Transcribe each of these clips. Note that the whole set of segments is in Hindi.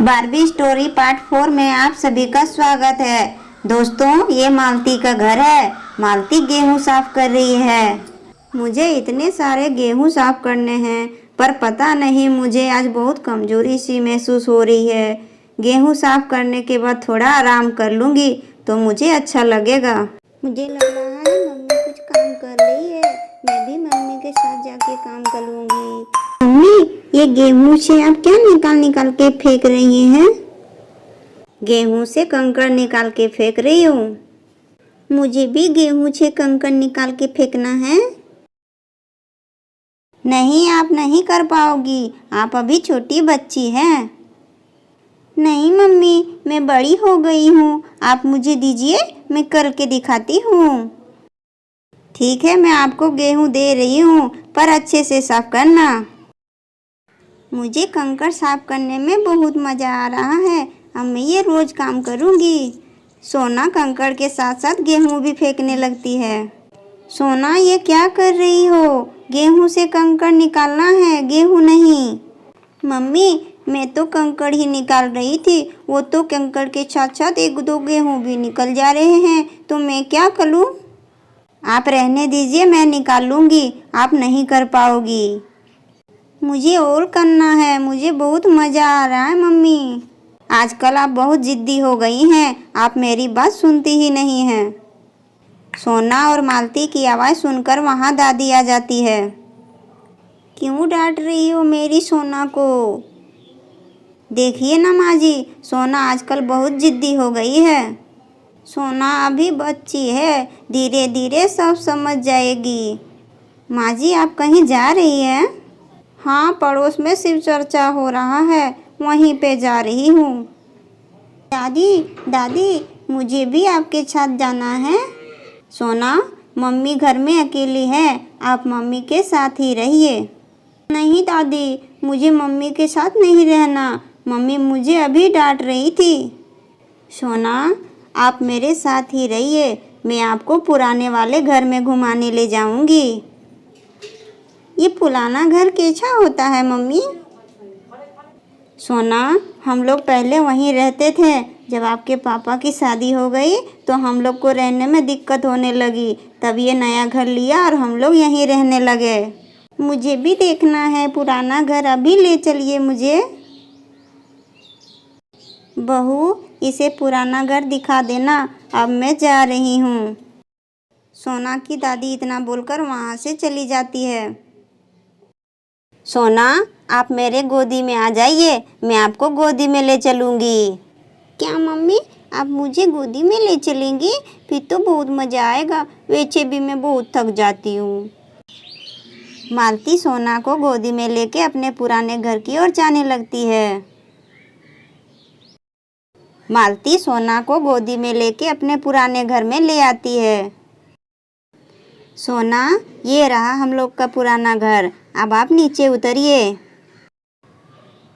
बारबी स्टोरी पार्ट 4 में आप सभी का स्वागत है। दोस्तों, ये मालती का घर है। मालती गेहूं साफ कर रही है। मुझे इतने सारे गेहूं साफ करने हैं, पर पता नहीं मुझे आज बहुत कमजोरी सी महसूस हो रही है। गेहूं साफ करने के बाद थोड़ा आराम कर लूँगी तो मुझे अच्छा लगेगा। मुझे लग रहा है मम्मी कुछ काम कर रही है। मैं भी मम्मी के साथ जाके काम कर लूँगी। मम्मी, ये गेहूं से आप क्या निकाल के फेंक रही हैं? गेहूं से कंकड़ निकाल के फेंक रही हूँ। मुझे भी गेहूं से कंकड़ निकाल के फेंकना है। नहीं, आप नहीं कर पाओगी। आप अभी छोटी बच्ची हैं। नहीं मम्मी, मैं बड़ी हो गई हूँ। आप मुझे दीजिए, मैं करके दिखाती हूँ। ठीक है, मैं आपको गेहूं दे रही हूँ, पर अच्छे से साफ करना। मुझे कंकड़ साफ करने में बहुत मज़ा आ रहा है। अब मैं ये रोज़ काम करूँगी। सोना कंकड़ के साथ साथ गेहूं भी फेंकने लगती है। सोना, ये क्या कर रही हो? गेहूं से कंकड़ निकालना है, गेहूं नहीं। मम्मी, मैं तो कंकड़ ही निकाल रही थी। वो तो कंकड़ के साथ साथ एक दो गेहूं भी निकल जा रहे हैं, तो मैं क्या करूँ? आप रहने दीजिए, मैं निकाल लूँगी। आप नहीं कर पाओगी। मुझे और करना है। मुझे बहुत मज़ा आ रहा है मम्मी। आजकल आप बहुत ज़िद्दी हो गई हैं। आप मेरी बात सुनती ही नहीं हैं। सोना और मालती की आवाज़ सुनकर वहाँ दादी आ जाती है। क्यों डांट रही हो मेरी सोना को? देखिए ना माँ जी, सोना आजकल बहुत ज़िद्दी हो गई है। सोना अभी बच्ची है, धीरे धीरे सब समझ जाएगी। माँ जी, आप कहीं जा रही हैं? हाँ, पड़ोस में शिव चर्चा हो रहा है, वहीं पे जा रही हूँ। दादी दादी, मुझे भी आपके साथ जाना है। सोना, मम्मी घर में अकेली है, आप मम्मी के साथ ही रहिए। नहीं दादी, मुझे मम्मी के साथ नहीं रहना। मम्मी मुझे अभी डांट रही थी। सोना, आप मेरे साथ ही रहिए। मैं आपको पुराने वाले घर में घुमाने ले जाऊंगी। ये पुराना घर कैसा होता है मम्मी? सोना, हम लोग पहले वहीं रहते थे। जब आपके पापा की शादी हो गई तो हम लोग को रहने में दिक्कत होने लगी, तब ये नया घर लिया और हम लोग यहीं रहने लगे। मुझे भी देखना है पुराना घर, अभी ले चलिए मुझे। बहू, इसे पुराना घर दिखा देना। अब मैं जा रही हूँ। सोना की दादी इतना बोलकर वहाँ से चली जाती है। सोना, आप मेरे गोदी में आ जाइए, मैं आपको गोदी में ले चलूँगी। क्या मम्मी, आप मुझे गोदी में ले चलेंगी? फिर तो बहुत मज़ा आएगा। वैसे भी मैं बहुत थक जाती हूँ। मालती सोना को गोदी में लेके अपने पुराने घर की ओर जाने लगती है। मालती सोना को गोदी में लेके अपने पुराने घर में ले आती है। सोना, ये रहा हम लोग का पुराना घर। अब आप नीचे उतरिए।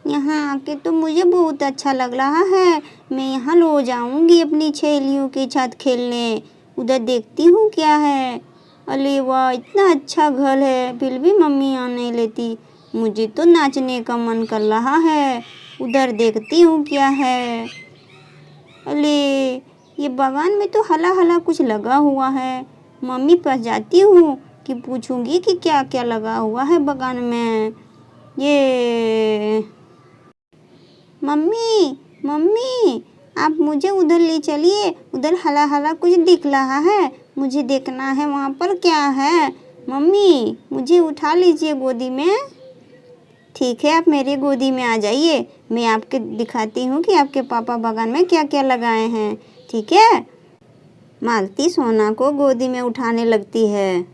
यहाँ आके तो मुझे बहुत अच्छा लग रहा है। मैं यहाँ रोज आऊँगी अपनी सहेलियों के साथ खेलने। उधर देखती हूँ क्या है। अरे वाह, इतना अच्छा घर है, फिर भी मम्मी यहाँ नहीं लेती। मुझे तो नाचने का मन कर रहा है। उधर देखती हूँ क्या है। अरे, ये बागान में तो हला हला कुछ लगा हुआ है। मम्मी पास जाती हूँ कि पूछूंगी कि क्या क्या लगा हुआ है बागान में। ये मम्मी मम्मी, आप मुझे उधर ले चलिए। उधर हला हला कुछ दिख रहा है, मुझे देखना है वहाँ पर क्या है। मम्मी, मुझे उठा लीजिए गोदी में। ठीक है, आप मेरे गोदी में आ जाइए। मैं आपके दिखाती हूँ कि आपके पापा बागान में क्या क्या लगाए हैं। ठीक है? मालती सोना को गोदी में उठाने लगती है।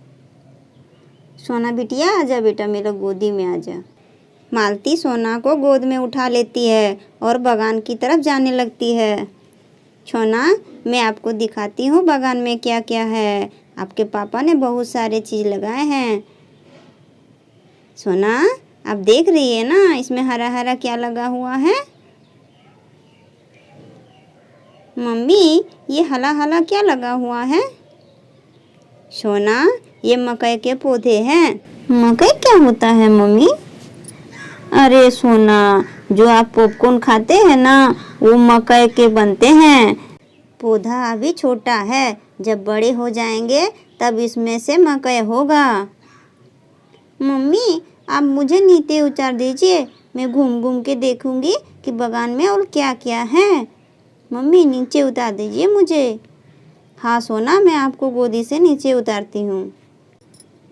सोना बिटिया, आजा बेटा, मेरा गोदी में आजा। मालती सोना को गोद में उठा लेती है और बागान की तरफ जाने लगती है। सोना, मैं आपको दिखाती हूँ बागान में क्या क्या है। आपके पापा ने बहुत सारे चीज़ लगाए हैं। सोना, आप देख रही है ना, इसमें हरा हरा क्या लगा हुआ है? मम्मी, ये हला हला क्या लगा हुआ है? सोना, ये मकई के पौधे हैं। मकई क्या होता है मम्मी? अरे सोना, जो आप पॉपकॉर्न खाते हैं ना, वो मकई के बनते हैं। पौधा अभी छोटा है, जब बड़े हो जाएंगे तब इसमें से मकई होगा। मम्मी, आप मुझे नीचे उतार दीजिए, मैं घूम घूम के देखूंगी कि बागान में और क्या क्या है। मम्मी, नीचे उतार दीजिए मुझे। हाँ सोना, मैं आपको गोदी से नीचे उतारती हूँ।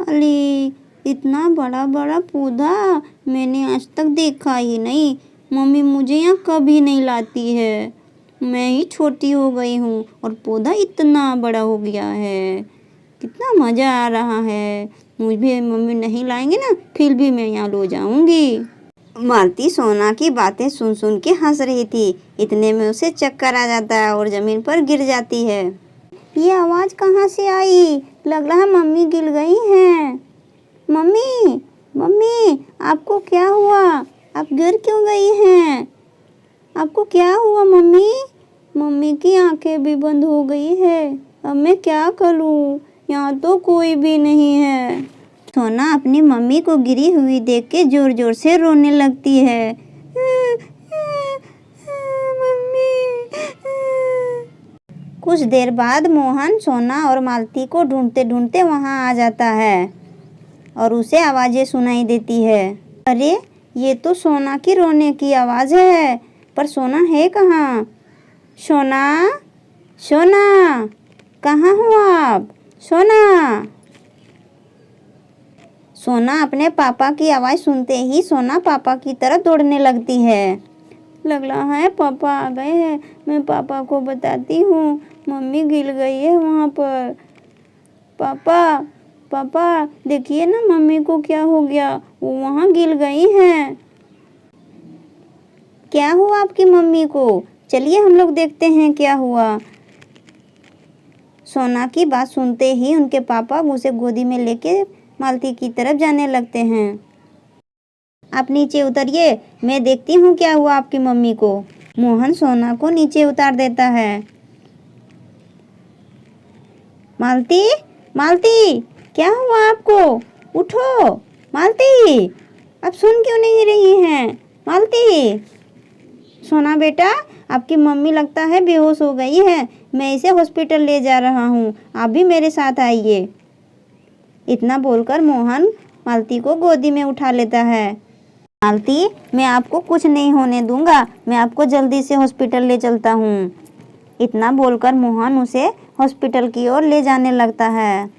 अरे, इतना बड़ा बड़ा पौधा मैंने आज तक देखा ही नहीं। मम्मी मुझे यहाँ कभी नहीं लाती है। मैं ही छोटी हो गई हूँ और पौधा इतना बड़ा हो गया है। कितना मज़ा आ रहा है। मुझे मम्मी नहीं लाएंगे ना, फिर भी मैं यहाँ लो जाऊँगी। मालती सोना की बातें सुन सुन के हंस रही थी। इतने में उसे चक्कर आ जाता है और ज़मीन पर गिर जाती है। ये आवाज़ कहाँ से आई? लग रहा मम्मी गिर गई हैं। मम्मी, मम्मी, आपको क्या हुआ? आप गिर क्यों गई हैं? आपको क्या हुआ मम्मी? मम्मी की आंखें भी बंद हो गई है। अब मैं क्या करूं? यहाँ तो कोई भी नहीं है। सोना अपनी मम्मी को गिरी हुई देख के जोर जोर से रोने लगती है। मम्मी। कुछ देर बाद मोहन सोना और मालती को ढूंढते ढूंढते वहाँ आ जाता है और उसे आवाज़ें सुनाई देती है। अरे, ये तो सोना की रोने की आवाज़ है, पर सोना है कहाँ? सोना, सोना, कहाँ हो आप? सोना। सोना अपने पापा की आवाज़ सुनते ही सोना पापा की तरफ दौड़ने लगती है। लग रहा है पापा आ गए हैं। मैं पापा को बताती हूँ मम्मी गिर गई है वहाँ पर। पापा, पापा, देखिए ना मम्मी को क्या हो गया, वो वहाँ गिर गई हैं। क्या हुआ आपकी मम्मी को? चलिए हम लोग देखते हैं क्या हुआ। सोना की बात सुनते ही उनके पापा उसे गोदी में लेके मालती की तरफ जाने लगते हैं। आप नीचे उतरिए, मैं देखती हूँ क्या हुआ आपकी मम्मी को। मोहन सोना को नीचे उतार देता है। मालती, मालती, क्या हुआ आपको? उठो मालती, आप सुन क्यों नहीं रही हैं? मालती। सोना बेटा, आपकी मम्मी लगता है बेहोश हो गई है। मैं इसे हॉस्पिटल ले जा रहा हूँ, आप भी मेरे साथ आइए। इतना बोलकर मोहन मालती को गोदी में उठा लेता है। मालती, मैं आपको कुछ नहीं होने दूंगा, मैं आपको जल्दी से हॉस्पिटल ले चलता हूँ। इतना बोलकर मोहन उसे हॉस्पिटल की ओर ले जाने लगता है।